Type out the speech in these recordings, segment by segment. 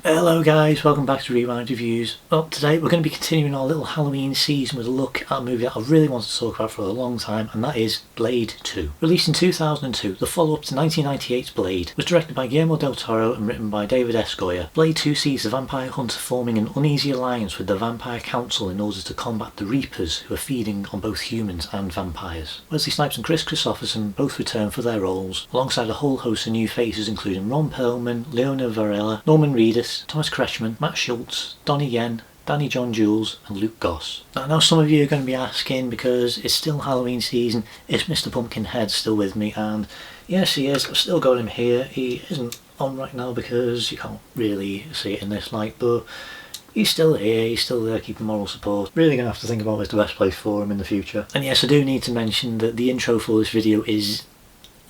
Hello guys, welcome back to Rewind Reviews. Well, today we're going to be continuing our little Halloween season with a look at a movie that I've really wanted to talk about for a long time, and that is Blade 2. Released in 2002, the follow-up to 1998's Blade was directed by Guillermo Del Toro and written by David S. Goyer. Blade 2 sees the vampire hunter forming an uneasy alliance with the Vampire Council in order to combat the Reapers, who are feeding on both humans and vampires. Wesley Snipes and Kris Kristofferson both return for their roles, alongside a whole host of new faces including Ron Perlman, Leona Varela, Norman Reedus, Thomas Kretschmann, Matt Schultz, Donnie Yen, Danny John Jules and Luke Goss. Now I know some of you are going to be asking, because it's still Halloween season, is Mr. Pumpkinhead still with me? And yes, he is. I've still got him here. He isn't on right now because you can't really see it in this light, but he's still here, he's still there keeping moral support. Really going to have to think about where's the best place for him in the future. And yes, I do need to mention that the intro for this video is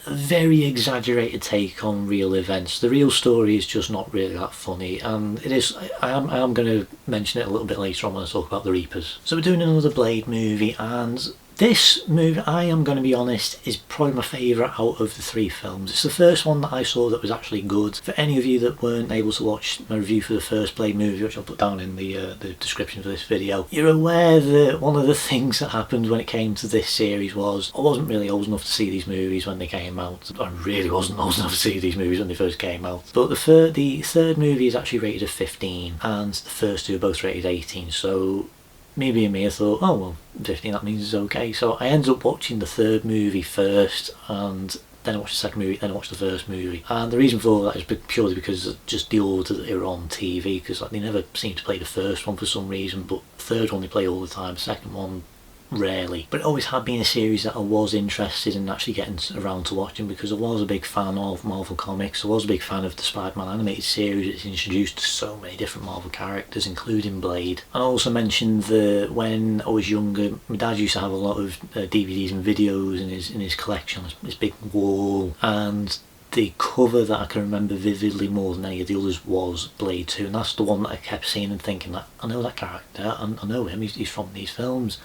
a very exaggerated take on real events. The real story is just not really that funny, and it is. I am going to mention it a little bit later on when I talk about the Reapers. So we're doing another Blade movie, and this movie, I am going to be honest, is probably my favourite out of the three films. It's the first one that I saw that was actually good. For any of you that weren't able to watch my review for the first Blade movie, which I'll put down in the description for this video, you're aware that one of the things that happened when it came to this series was I wasn't really old enough to see these movies when they came out. I really wasn't old enough to see these movies when they first came out. But the third movie is actually rated at 15, and the first two are both rated 18, so maybe me, I thought, oh well, 15, that means it's okay. So I ended up watching the third movie first, and then I watched the second movie, then I watched the first movie. And the reason for that is purely because of just the order that they were on TV, because like, they never seem to play the first one for some reason, but the third one they play all the time, the second one rarely. But it always had been a series that I was interested in actually getting around to watching, because I was a big fan of Marvel Comics. I was a big fan of the Spider-Man animated series. It's introduced so many different Marvel characters, including Blade. And I also mentioned that when I was younger, my dad used to have a lot of DVDs and videos in his collection, this big wall, and the cover that I can remember vividly more than any of the others was Blade 2, and that's the one that I kept seeing and thinking that I know that character, I know him, he's from these films.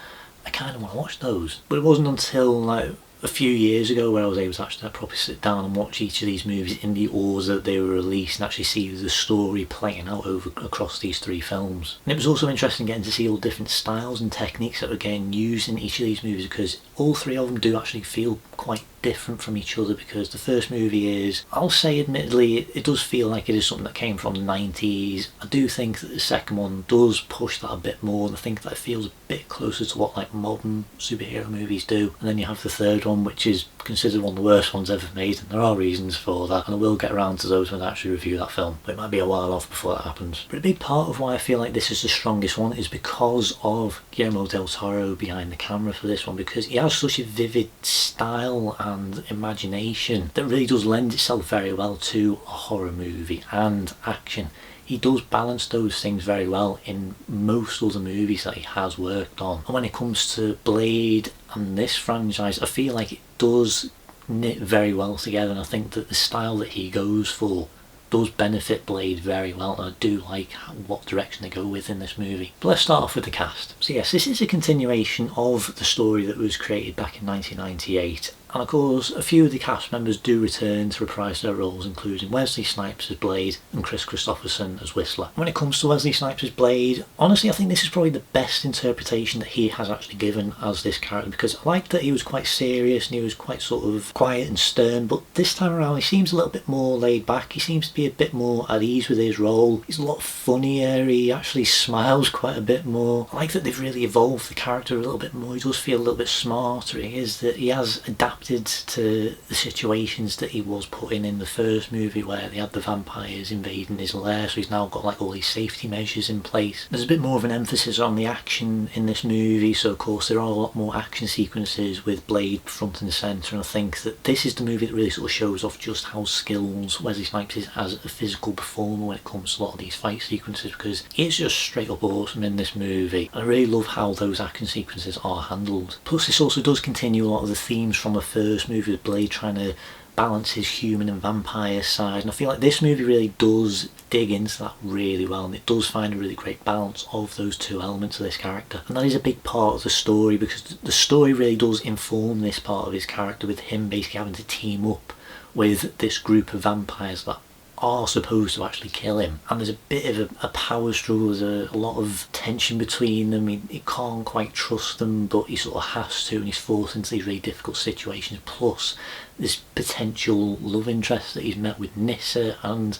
I kind of want to watch those. But it wasn't until like a few years ago where I was able to actually properly sit down and watch each of these movies in the order that they were released and actually see the story playing out across these three films. And it was also interesting getting to see all different styles and techniques that were getting used in each of these movies, because all three of them do actually feel quite different from each other. Because the first movie is, I'll say admittedly, it does feel like it is something that came from the 90s. I do think that the second one does push that a bit more, and I think that it feels a bit closer to what like modern superhero movies do. And then you have the third one, which is considered one of the worst ones ever made, and there are reasons for that, and I will get around to those when I actually review that film, but it might be a while off before that happens. But a big part of why I feel like this is the strongest one is because of Guillermo Del Toro behind the camera for this one, because he has such a vivid style and imagination that really does lend itself very well to a horror movie and action. He does balance those things very well in most of the movies that he has worked on. And when it comes to Blade and this franchise, I feel like it does knit very well together, and I think that the style that he goes for does benefit Blade very well, and I do like what direction they go with in this movie. But let's start off with the cast. So yes, this is a continuation of the story that was created back in 1998. And of course, a few of the cast members do return to reprise their roles, including Wesley Snipes as Blade and Kris Kristofferson as Whistler. When it comes to Wesley Snipes as Blade, honestly I think this is probably the best interpretation that he has actually given as this character, because I liked that he was quite serious and he was quite sort of quiet and stern, but this time around he seems a little bit more laid back. He seems to be a bit more at ease with his role. He's a lot funnier, he actually smiles quite a bit more. I like that they've really evolved the character a little bit more. He does feel a little bit smarter. He has adapted to the situations that he was put in the first movie, where they had the vampires invading his lair, so he's now got like all these safety measures in place. There's a bit more of an emphasis on the action in this movie, so of course there are a lot more action sequences with Blade front and centre, and I think that this is the movie that really sort of shows off just how skilled Wesley Snipes is as a physical performer when it comes to a lot of these fight sequences, because he's just straight up awesome in this movie, and I really love how those action sequences are handled. Plus this also does continue a lot of the themes from the first movie, with Blade trying to balance his human and vampire side, and I feel like this movie really does dig into that really well, and it does find a really great balance of those two elements of this character. And that is a big part of the story, because the story really does inform this part of his character, with him basically having to team up with this group of vampires that are supposed to actually kill him, and there's a bit of a power struggle. There's a lot of tension between them. He can't quite trust them, but he sort of has to, and he's forced into these really difficult situations. Plus this potential love interest that he's met with Nyssa, and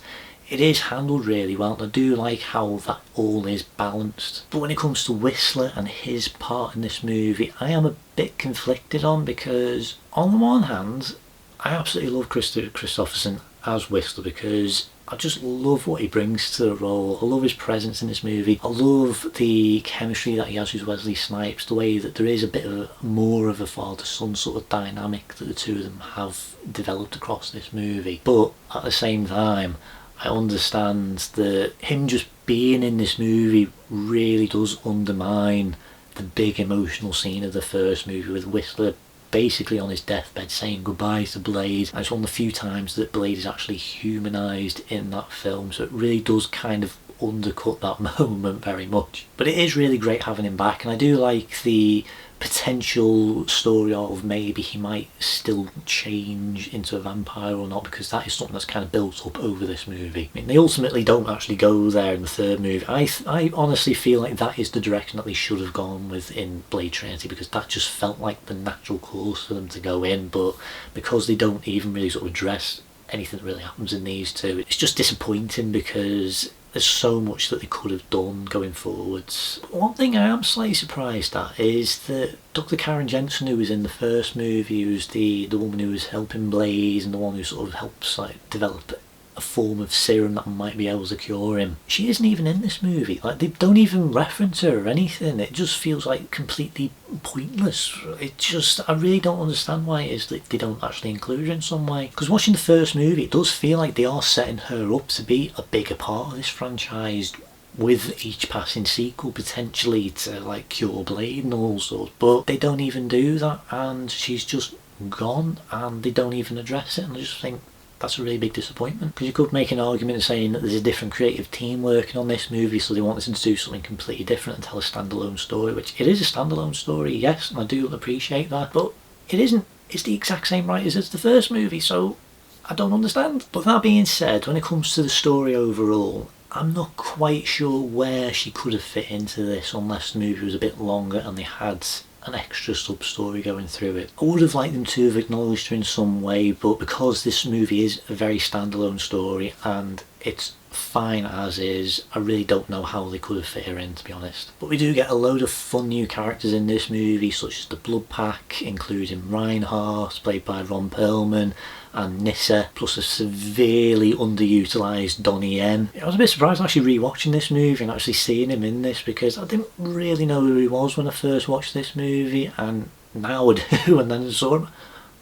it is handled really well. I do like how that all is balanced. But when it comes to Whistler and his part in this movie, I am a bit conflicted on, because on the one hand I absolutely love Christopherson as Whistler, because I just love what he brings to the role. I love his presence in this movie. I love the chemistry that he has with Wesley Snipes, the way that there is a bit of more of a father-son sort of dynamic that the two of them have developed across this movie. But at the same time, I understand that him just being in this movie really does undermine the big emotional scene of the first movie, with Whistler basically on his deathbed saying goodbye to Blade. And it's one of the few times that Blade is actually humanised in that film, so it really does kind of undercut that moment very much. But it is really great having him back, and I do like the potential story of maybe he might still change into a vampire or not, because that is something that's kind of built up over this movie. I mean, they ultimately don't actually go there in the third movie. I honestly feel like that is the direction that they should have gone with in Blade Trinity, because that just felt like the natural course for them to go in. But because they don't even really sort of address anything that really happens in these two, it's just disappointing, because there's so much that they could have done going forwards. One thing I am slightly surprised at is that Dr. Karen Jensen, who was in the first movie, who's the woman who was helping Blaze and the one who sort of helps like develop a form of serum that might be able to cure him, she isn't even in this movie. Like, they don't even reference her or anything. It just feels like completely pointless. I really don't understand why it is that they don't actually include her in some way. Because watching the first movie, it does feel like they are setting her up to be a bigger part of this franchise, with each passing sequel potentially to like cure Blade and all sorts. But they don't even do that, and she's just gone, and they don't even address it. And I just think that's a really big disappointment, because you could make an argument saying that there's a different creative team working on this movie, so they wanted to do something completely different and tell a standalone story, which it is a standalone story, yes, and I do appreciate that, but it isn't. It's the exact same writers as the first movie, so I don't understand. But that being said, when it comes to the story overall, I'm not quite sure where she could have fit into this unless the movie was a bit longer and they had an extra sub-story going through it. I would have liked them to have acknowledged her in some way, but because this movie is a very standalone story and it's fine as is, I really don't know how they could have fit her in, to be honest. But we do get a load of fun new characters in this movie, such as the Blood Pack, including Reinhardt, played by Ron Perlman, and Nyssa, plus a severely underutilised Donnie Yen. I was a bit surprised actually rewatching this movie and actually seeing him in this, because I didn't really know who he was when I first watched this movie, and now I do, and then I saw him.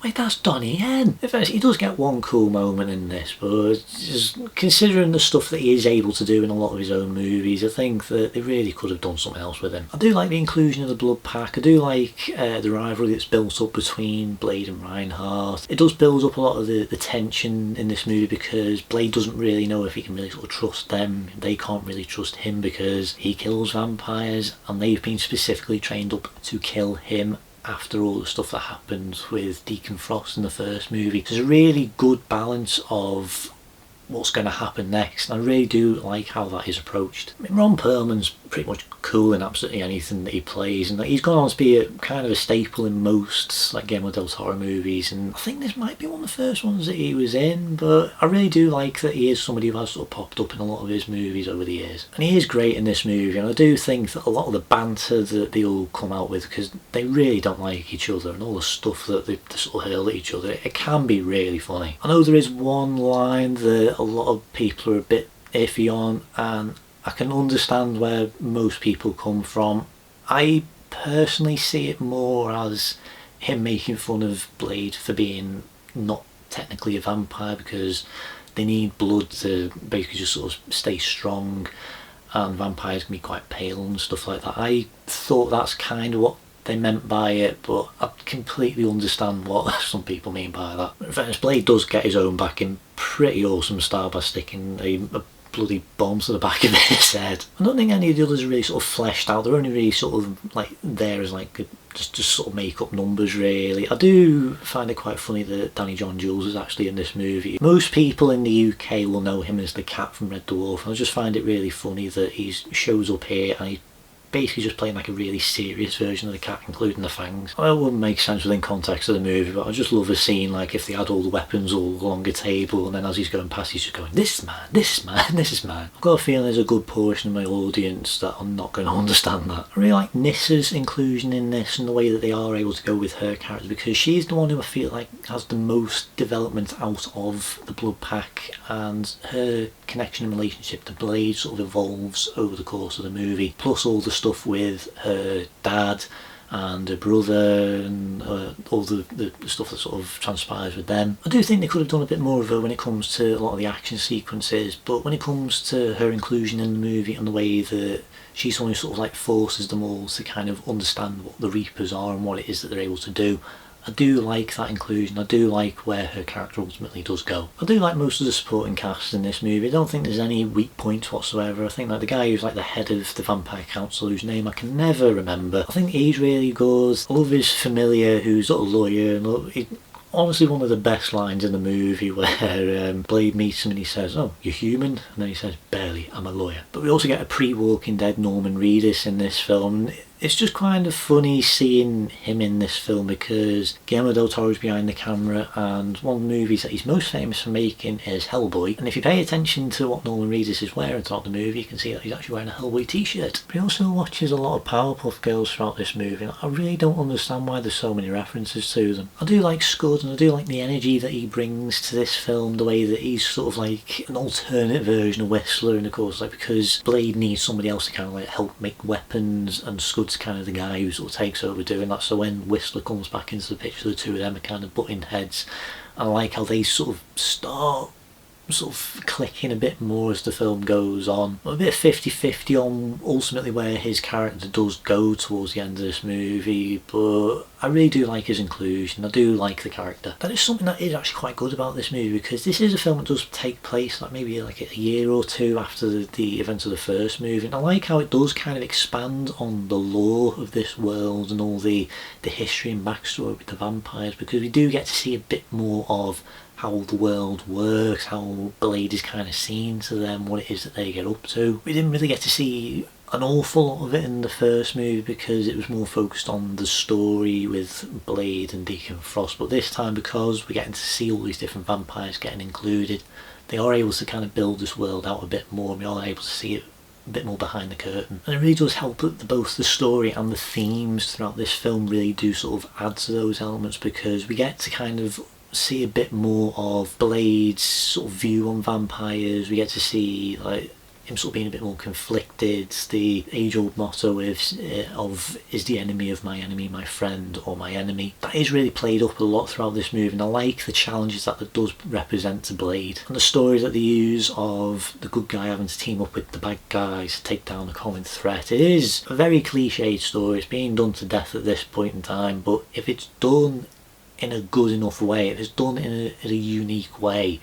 Wait, that's Donnie Yen. In fact, he does get one cool moment in this, but just considering the stuff that he is able to do in a lot of his own movies, I think that they really could have done something else with him. I do like the inclusion of the Blood Pack. I do like the rivalry that's built up between Blade and Reinhardt. It does build up a lot of the tension in this movie, because Blade doesn't really know if he can really sort of trust them. They can't really trust him because he kills vampires, and they've been specifically trained up to kill him after all the stuff that happens with Deacon Frost in the first movie. There's a really good balance of what's going to happen next, and I really do like how that is approached. I mean, Ron Perlman's pretty much cool in absolutely anything that he plays, and he's gone on to be a kind of a staple in most like Guillermo Del Toro movies, and I think this might be one of the first ones that he was in, but I really do like that he is somebody who has sort of popped up in a lot of his movies over the years, and he is great in this movie. And I do think that a lot of the banter that they all come out with, because they really don't like each other, and all the stuff that they sort of hurl at each other, it can be really funny. I know there is one line that a lot of people are a bit iffy on, and I can understand where most people come from. I personally see it more as him making fun of Blade for being not technically a vampire, because they need blood to basically just sort of stay strong, and vampires can be quite pale and stuff like that. I thought that's kind of what they meant by it, but I completely understand what some people mean by that. In fairness, Blade does get his own back in pretty awesome style by sticking a bloody bomb to the back of his head. I don't think any of the others are really sort of fleshed out. They're only really sort of like there as like just sort of make up numbers really. I do find it quite funny that Danny John Jules is actually in this movie. Most people in the UK will know him as the cat from Red Dwarf, and I just find it really funny that he shows up here and he basically just playing like a really serious version of the cat, including the fangs. Well, it wouldn't make sense within context of the movie, but I just love a scene like if they had all the weapons all along a table, and then as he's going past he's just going, this man, this man, this is man. I've got a feeling there's a good portion of my audience that are not going to understand that. I really like Nissa's inclusion in this and the way that they are able to go with her character, because she's the one who I feel like has the most development out of the Blood Pack, and her connection and relationship to Blade sort of evolves over the course of the movie, plus all the stuff with her dad and her brother and all the stuff that sort of transpires with them. I do think they could have done a bit more of her when it comes to a lot of the action sequences, but when it comes to her inclusion in the movie and the way that she's someone who sort of like forces them all to kind of understand what the Reapers are and what it is that they're able to do, I do like that inclusion. I do like where her character ultimately does go. I do like most of the supporting cast in this movie. I don't think there's any weak points whatsoever. I think like the guy who's like the head of the Vampire Council, whose name I can never remember, I think he's really good. I love his familiar who's a lawyer, and honestly one of the best lines in the movie where Blade meets him and he says, "Oh, you're human?" And then he says, "Barely, I'm a lawyer." But we also get a pre-Walking Dead Norman Reedus in this film. It's just kind of funny seeing him in this film because Guillermo Del Toro is behind the camera, and one of the movies that he's most famous for making is Hellboy. And if you pay attention to what Norman Reedus is wearing throughout the movie, you can see that he's actually wearing a Hellboy t-shirt. But he also watches a lot of Powerpuff Girls throughout this movie, and I really don't understand why there's so many references to them. I do like Scud, and I do like the energy that he brings to this film, the way that he's sort of like an alternate version of Whistler, and of course like because Blade needs somebody else to kind of like help make weapons, and Scud's kind of the guy who sort of takes over doing that. So when Whistler comes back into the picture, the two of them are kind of butting heads. I like how they sort of start sort of clicking a bit more as the film goes on. I'm a bit 50-50 on ultimately where his character does go towards the end of this movie, but I really do like his inclusion. I do like the character. That is something that is actually quite good about this movie, because this is a film that does take place like maybe like a year or two after the events of the first movie, and I like how it does kind of expand on the lore of this world and all the history and backstory with the vampires, because we do get to see a bit more of how the world works, how Blade is kind of seen to them, what it is that they get up to. We didn't really get to see an awful lot of it in the first movie because it was more focused on the story with Blade and Deacon Frost, but this time, because we're getting to see all these different vampires getting included, they are able to kind of build this world out a bit more, and we are able to see it a bit more behind the curtain. And it really does help that both the story and the themes throughout this film really do sort of add to those elements, because we get to kind of see a bit more of Blade's sort of view on vampires. We get to see like him sort of being a bit more conflicted. The age-old motto of is the enemy of my enemy my friend or my enemy? That is really played up a lot throughout this movie, and I like the challenges that it does represent to Blade. And the stories that they use of the good guy having to team up with the bad guys to take down a common threat. It is a very cliched story. It's being done to death at this point in time, but if it's done in a good enough way, if it's done in a unique way,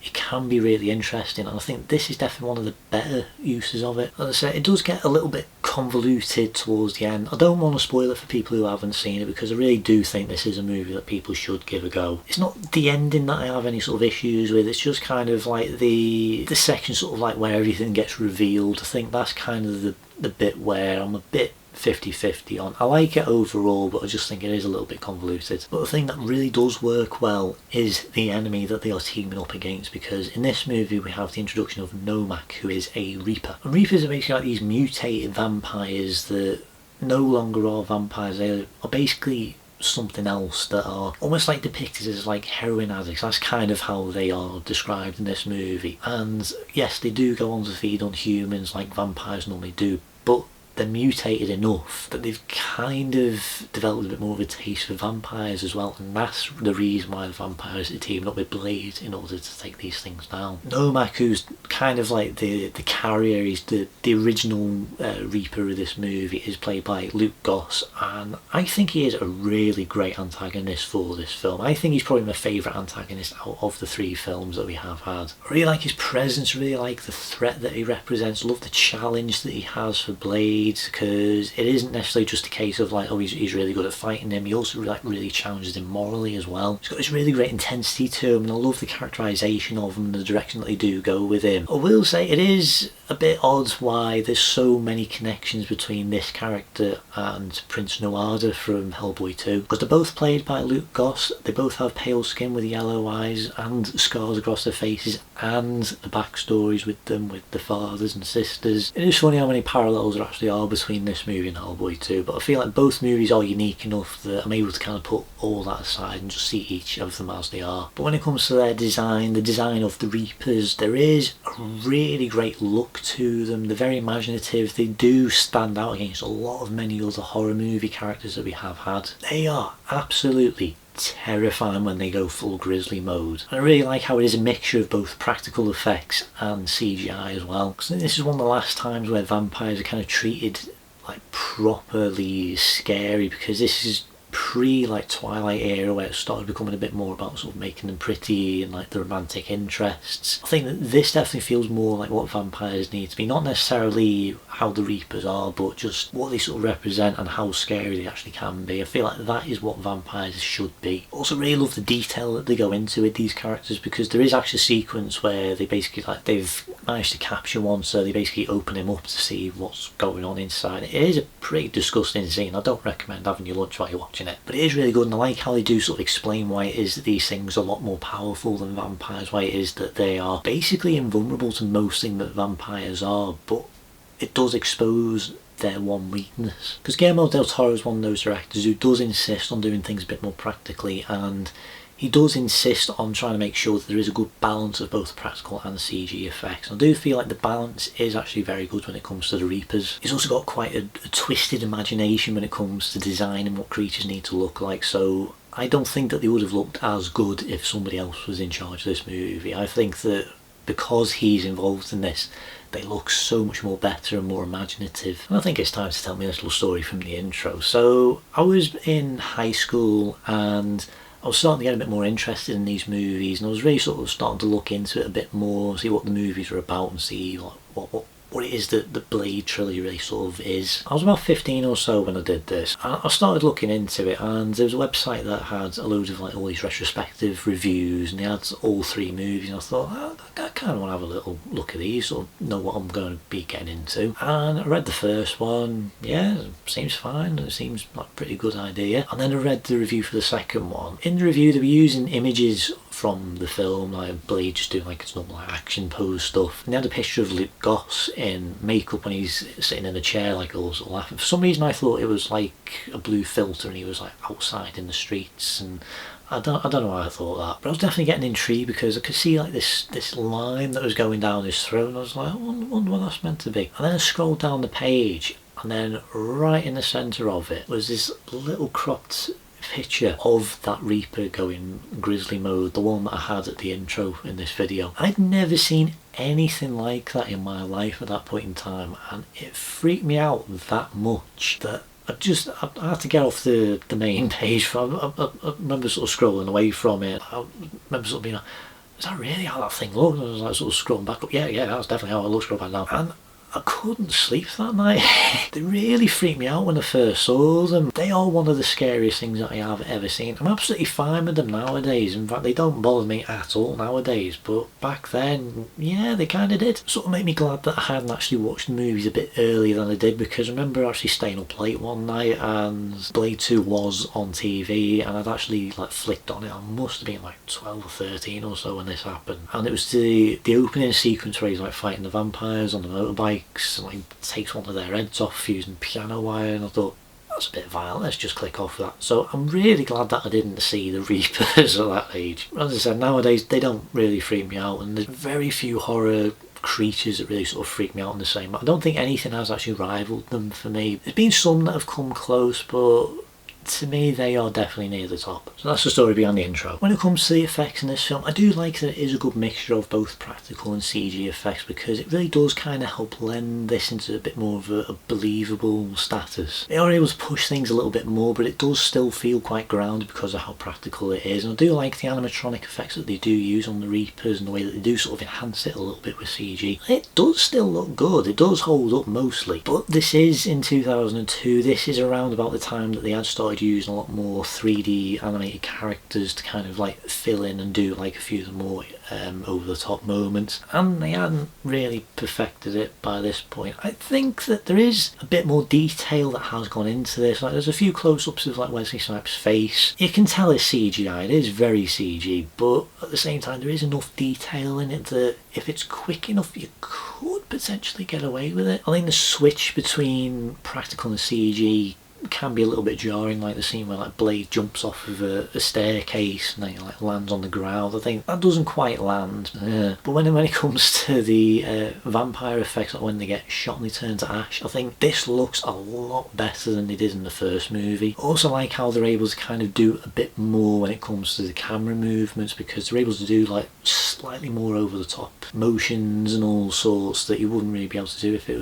it can be really interesting, and I think this is definitely one of the better uses of it. As I say, it does get a little bit convoluted towards the end. I don't want to spoil it for people who haven't seen it, because I really do think this is a movie that people should give a go. It's not the ending that I have any sort of issues with, it's just kind of like the section sort of like where everything gets revealed. I think that's kind of the bit where I'm a bit 50-50 on. I like it overall, but I just think it is a little bit convoluted. But the thing that really does work well is the enemy that they are teaming up against, because in this movie we have the introduction of Nomak, who is a Reaper. And Reapers are basically like these mutated vampires that no longer are vampires. They are basically something else that are almost like depicted as like heroin addicts. That's kind of how they are described in this movie. And yes, they do go on to feed on humans like vampires normally do, but they're mutated enough that they've kind of developed a bit more of a taste for vampires as well, and that's the reason why the vampires are teaming up with Blade in order to take these things down. Nomak, who's kind of like the carrier, he's the original Reaper of this movie, is played by Luke Goss, and I think he is a really great antagonist for this film. I think he's probably my favourite antagonist out of the 3 films that we have had. I really like his presence, really like the threat that he represents, love the challenge that he has for Blade, because it isn't necessarily just a case of like, oh, he's really good at fighting him. He also like really challenges him morally as well. He's got this really great intensity to him, and I love the characterisation of him and the direction that they do go with him. I will say it is a bit odd why there's so many connections between this character and Prince Noada from Hellboy 2, because they're both played by Luke Goss. They both have pale skin with yellow eyes and scars across their faces, and the backstories with them, with the fathers and sisters. It is funny how many parallels there actually are between this movie and Hellboy 2, but I feel like both movies are unique enough that I'm able to kind of put all that aside and just see each of them as they are. But when it comes to their design, the design of the Reapers, there is a really great look to them. They're very imaginative. They do stand out against a lot of many other horror movie characters that we have had. They are absolutely terrifying when they go full grizzly mode, and I really like how it is a mixture of both practical effects and CGI as well, because this is one of the last times where vampires are kind of treated like properly scary, because this is pre like Twilight era where it started becoming a bit more about sort of making them pretty and like the romantic interests. I think that this definitely feels more like what vampires need to be, not necessarily how the Reapers are, but just what they sort of represent and how scary they actually can be. I feel like that is what vampires should be. Also really love the detail that they go into with these characters, because there is actually a sequence where they basically like they've managed to capture one, so they basically open him up to see what's going on inside. It is a pretty disgusting scene. I don't recommend having your lunch while you're watching it, but it is really good, and I like how they do sort of explain why it is that these things are a lot more powerful than vampires, why it is that they are basically invulnerable to most things that vampires are, but it does expose their one weakness. Because Guillermo Del Toro is one of those directors who does insist on doing things a bit more practically, and he does insist on trying to make sure that there is a good balance of both practical and CG effects. I do feel like the balance is actually very good when it comes to the Reapers. He's also got quite a twisted imagination when it comes to designing what creatures need to look like, so I don't think that they would have looked as good if somebody else was in charge of this movie. I think that because he's involved in this, they look so much more better and more imaginative. And I think it's time to tell me this little story from the intro. So I was in high school and I was starting to get a bit more interested in these movies, and I was really sort of starting to look into it a bit more, see what the movies are about and see like, what it is that the Blade trilogy really sort of is. I was about 15 or so when I did this. I started looking into it, and there was a website that had a load of like all these retrospective reviews, and they had all 3 movies, and I thought, I kind of want to have a little look at these, sort of know what I'm going to be getting into. And I read the first one, yeah, it seems fine, it seems like a pretty good idea. And then I read the review for the second one. In the review they were using images from the film, like Blade just doing like its normal like, action pose stuff, and they had a picture of Luke Goss in makeup when he's sitting in a chair like all sort of laughing. For some reason I thought it was like a blue filter and he was like outside in the streets, and I don't know why I thought that, but I was definitely getting intrigued because I could see like this line that was going down his throat, and I was like, I wonder what that's meant to be. And then I scrolled down the page, and then right in the centre of it was this little cropped picture of that Reaper going grizzly mode, the one that I had at the intro in this video. I'd never seen anything like that in my life at that point in time, and it freaked me out that much that I had to get off the main page. I remember sort of scrolling away from it. I remember sort of being like, is that really how that thing looks? I was like sort of scrolling back up, yeah, that's definitely how it looks, scroll back down. And I couldn't sleep that night. They really freaked me out when I first saw them. They are one of the scariest things that I have ever seen. I'm absolutely fine with them nowadays. In fact, they don't bother me at all nowadays. But back then, yeah, they kind of did. Sort of made me glad that I hadn't actually watched the movies a bit earlier than I did, because I remember actually staying up late one night and Blade 2 was on TV, and I'd actually like flicked on it. I must have been like 12 or 13 or so when this happened. And it was the opening sequence where he's like fighting the vampires on the motorbike, and like takes one of their heads off using piano wire, and I thought, that's a bit violent, let's just click off that. So I'm really glad that I didn't see the Reapers at that age. As I said, nowadays they don't really freak me out, and there's very few horror creatures that really sort of freak me out in the same way. I don't think anything has actually rivaled them for me. There's been some that have come close, but to me they are definitely near the top. So that's the story behind the intro. When it comes to the effects in this film, I do like that it is a good mixture of both practical and CG effects, because it really does kind of help lend this into a bit more of a believable status. They are able to push things a little bit more, but it does still feel quite grounded because of how practical it is. And I do like the animatronic effects that they do use on the Reapers and the way that they do sort of enhance it a little bit with CG. It does still look good, it does hold up mostly, but this is in 2002, this is around about the time that they had started using a lot more 3D animated characters to kind of like fill in and do like a few of the more over the top moments, and they hadn't really perfected it by this point. I think that there is a bit more detail that has gone into this. Like, there's a few close-ups of like Wesley Snipes' face. You can tell it's CGI, it is very CG, but at the same time there is enough detail in it that if it's quick enough you could potentially get away with it. I think the switch between practical and CG can be a little bit jarring, like the scene where like Blade jumps off of a staircase and then like lands on the ground. I think that doesn't quite land. But when it comes to the vampire effects, like when they get shot and they turn to ash, I think this looks a lot better than they did in the first movie. I also like how they're able to kind of do a bit more when it comes to the camera movements, because they're able to do like slightly more over the top motions and all sorts that you wouldn't really be able to do if it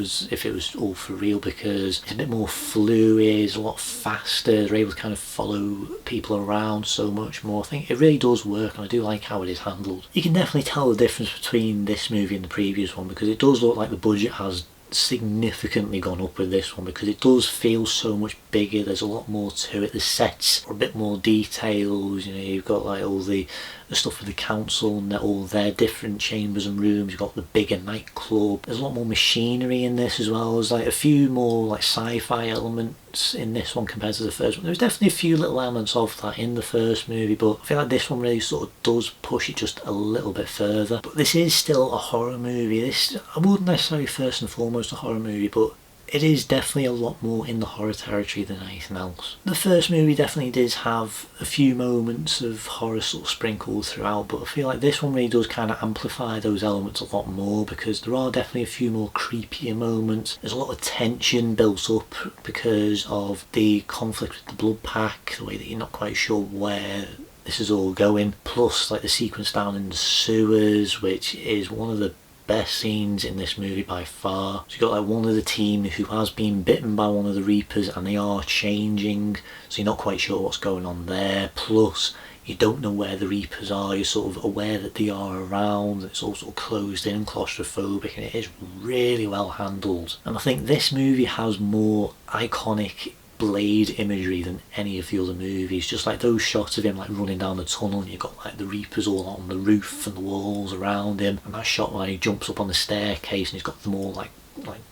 was all for real, because it's a bit more fluid, a lot faster, they're able to kind of follow people around so much more. I think it really does work, and I do like how it is handled. You can definitely tell the difference between this movie and the previous one, because it does look like the budget has significantly gone up with this one, because it does feel so much bigger. There's a lot more to it. The sets are a bit more details, you know, you've got like all the stuff with the council and all their different chambers and rooms. You've got the bigger nightclub. There's a lot more machinery in this as well. There's like a few more like sci-fi elements in this one compared to the first one. There's definitely a few little elements of that in the first movie, but I feel like this one really sort of does push it just a little bit further. But this is still a horror movie. This, I wouldn't necessarily first and foremost a horror movie, but it is definitely a lot more in the horror territory than anything else. The first movie definitely did have a few moments of horror sort of sprinkled throughout, but I feel like this one really does kind of amplify those elements a lot more, because there are definitely a few more creepier moments. There's a lot of tension built up because of the conflict with the blood pack, the way that you're not quite sure where this is all going, plus like the sequence down in the sewers, which is one of the best scenes in this movie by far. So you've got like one of the team who has been bitten by one of the Reapers and they are changing, so you're not quite sure what's going on there, plus you don't know where the Reapers are, you're sort of aware that they are around, it's all sort of closed in and claustrophobic, and it is really well handled. And I think this movie has more iconic Blade imagery than any of the other movies. Just like those shots of him like running down the tunnel, and you've got like the Reapers all on the roof and the walls around him, and that shot where he jumps up on the staircase and he's got them all like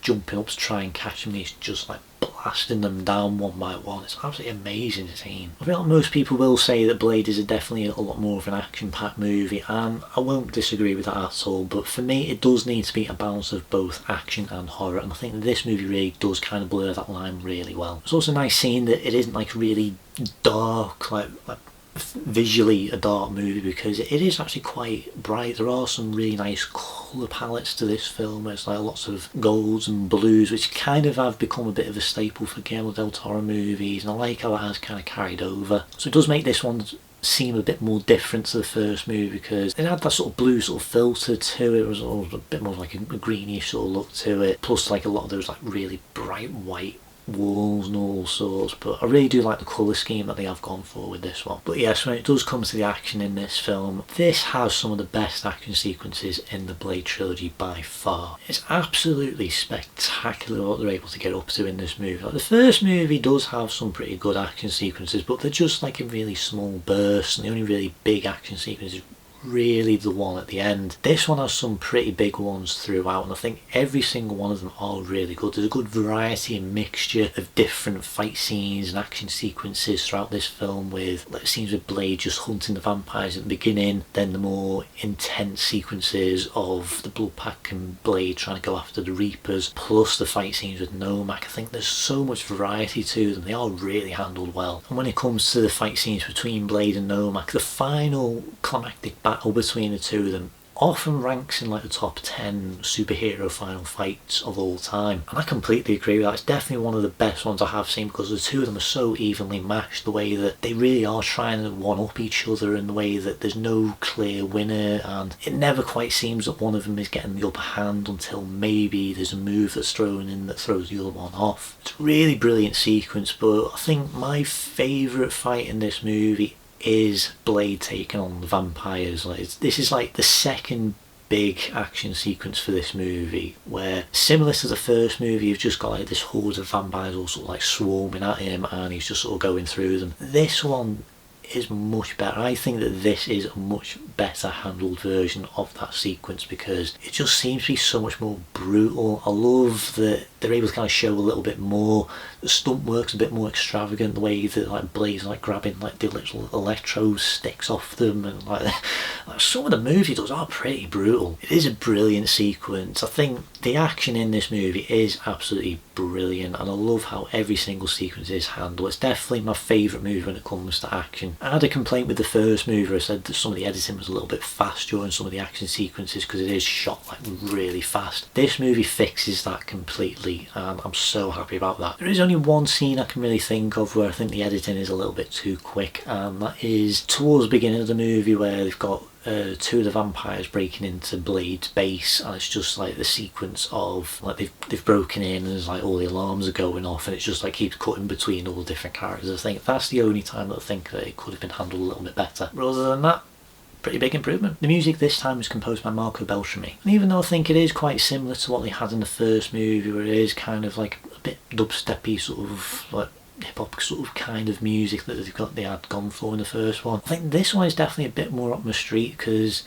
jumping up to try and catch him, and he's just like blasting them down one by one. It's absolutely amazing scene. I feel like most people will say that Blade is definitely a lot more of an action-packed movie, and I won't disagree with that at all, but for me it does need to be a balance of both action and horror, and I think that this movie really does kind of blur that line really well. It's also nice seeing that it isn't like really dark, like visually a dark movie, because it is actually quite bright. There are some really nice colour palettes to this film. There's like lots of golds and blues, which kind of have become a bit of a staple for Guillermo Del Toro movies, and I like how it has kind of carried over. So it does make this one seem a bit more different to the first movie, because it had that sort of blue sort of filter to it. It was all a bit more like a greenish sort of look to it, plus like a lot of those like really bright white walls and all sorts. But I really do like the colour scheme that they have gone for with this one. But yes, when it does come to the action in this film, this has some of the best action sequences in the Blade trilogy by far. It's absolutely spectacular what they're able to get up to in this movie. Like, the first movie does have some pretty good action sequences, but they're just like in really small bursts, and the only really big action sequence is really the one at the end. This one has some pretty big ones throughout, and I think every single one of them are really good. There's a good variety and mixture of different fight scenes and action sequences throughout this film, with like scenes with Blade just hunting the vampires at the beginning, then the more intense sequences of the blood pack and Blade trying to go after the Reapers, plus the fight scenes with Nomak. I think there's so much variety to them. They are really handled well. And when it comes to the fight scenes between Blade and Nomak, the final climactic battle between the two of them often ranks in like the top 10 superhero final fights of all time, and I completely agree with that. It's definitely one of the best ones I have seen because the two of them are so evenly matched, the way that they really are trying to one-up each other, and the way that there's no clear winner, and it never quite seems that one of them is getting the upper hand until maybe there's a move that's thrown in that throws the other one off. It's a really brilliant sequence, but I think my favourite fight in this movie is Blade taking on the vampires. This is like the second big action sequence for this movie, where similar to the first movie, you've just got like this horde of vampires all sort of like swarming at him and he's just sort of going through them. This one is much better. I think that this is a much better handled version of that sequence because it just seems to be so much more brutal. I love that they're able to kind of show a little bit more. The stunt work's a bit more extravagant, the way that like Blade's like grabbing like the little electro sticks off them, and like some of the moves he does are pretty brutal. It is a brilliant sequence. I think the action in this movie is absolutely brilliant, and I love how every single sequence is handled. It's definitely my favourite movie when it comes to action. I had a complaint with the first movie. I said that some of the editing was a little bit fast during some of the action sequences because it is shot like really fast. This movie fixes that completely, and I'm so happy about that. There is only one scene I can really think of where I think the editing is a little bit too quick, and that is towards the beginning of the movie where they've got two of the vampires breaking into Blade's base, and it's just like the sequence of like they've broken in and there's like all the alarms are going off, and it's just like keeps cutting between all the different characters. I think that's the only time that I think that it could have been handled a little bit better. But other than that, pretty big improvement. The music this time was composed by Marco Beltrami, and even though I think it is quite similar to what they had in the first movie, where it is kind of like a bit dubsteppy, sort of like hip-hop sort of kind of music that they had gone for in the first one, I think this one is definitely a bit more up my street because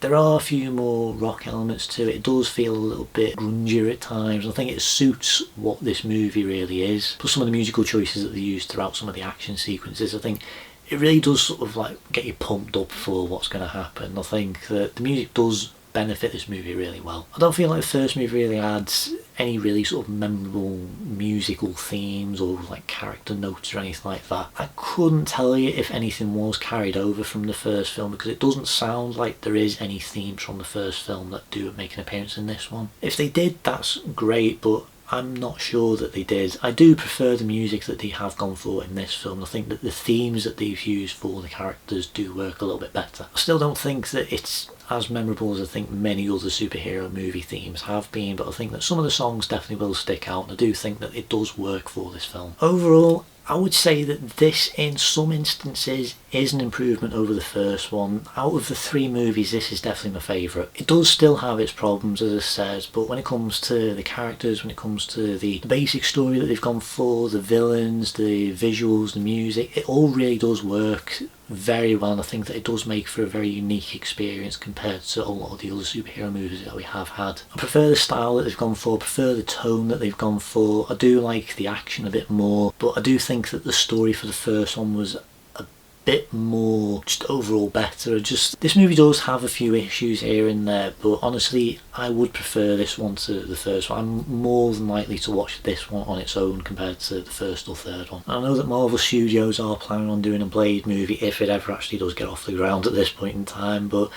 there are a few more rock elements to it. It does feel a little bit grungier at times. I think it suits what this movie really is. Plus some of the musical choices that they use throughout some of the action sequences, I think it really does sort of like get you pumped up for what's going to happen. I think that the music does benefit this movie really well. I don't feel like the first movie really adds any really sort of memorable musical themes or like character notes or anything like that. I couldn't tell you if anything was carried over from the first film because it doesn't sound like there is any themes from the first film that do make an appearance in this one. If they did, that's great, but I'm not sure that they did. I do prefer the music that they have gone for in this film. I think that the themes that they've used for the characters do work a little bit better. I still don't think that it's as memorable as I think many other superhero movie themes have been, but I think that some of the songs definitely will stick out, and I do think that it does work for this film. Overall, I would say that this in some instances is an improvement over the first one. Out of the three movies, this is definitely my favourite. It does still have its problems, as I said, but when it comes to the characters, when it comes to the basic story that they've gone for, the villains, the visuals, the music, it all really does work very well, and I think that it does make for a very unique experience compared to a lot of the other superhero movies that we have had. I prefer the style that they've gone for, I prefer the tone that they've gone for. I do like the action a bit more, but I do think that the story for the first one was a bit more just overall better. This movie does have a few issues here and there, but honestly I would prefer this one to the first one. I'm more than likely to watch this one on its own compared to the first or third one. I know that Marvel Studios are planning on doing a Blade movie if it ever actually does get off the ground at this point in time, but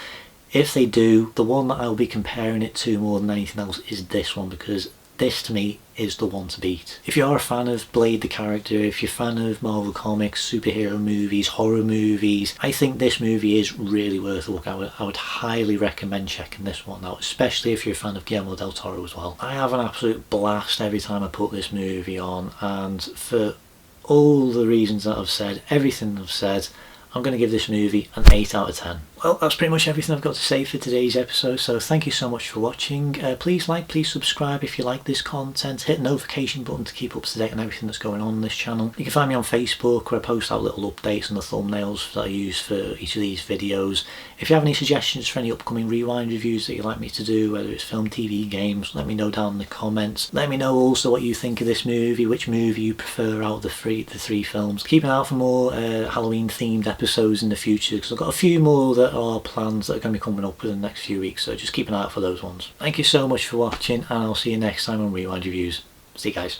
if they do, the one that I'll be comparing it to more than anything else is this one, because this to me is the one to beat. If you are a fan of Blade the character, if you're a fan of Marvel Comics, superhero movies, horror movies, I think this movie is really worth a look. I would highly recommend checking this one out, especially if you're a fan of Guillermo Del Toro as well. I have an absolute blast every time I put this movie on, and for all the reasons that I've said, everything I've said, I'm going to give this movie an 8 out of 10. Well, that's pretty much everything I've got to say for today's episode, so thank you so much for watching. Please subscribe if you like this content, hit the notification button to keep up to date on everything that's going on this channel. You can find me on Facebook where I post out little updates on the thumbnails that I use for each of these videos. If you have any suggestions for any upcoming Rewind reviews that you'd like me to do, whether it's film, TV, games, let me know down in the comments. Let me know also what you think of this movie, which movie you prefer out of the three films. Keep an eye out for more Halloween themed episodes in the future, because I've got a few more that are plans that are going to be coming up within the next few weeks, so just keep an eye out for those ones. Thank you so much for watching, and I'll see you next time on Rewind Reviews. See you guys.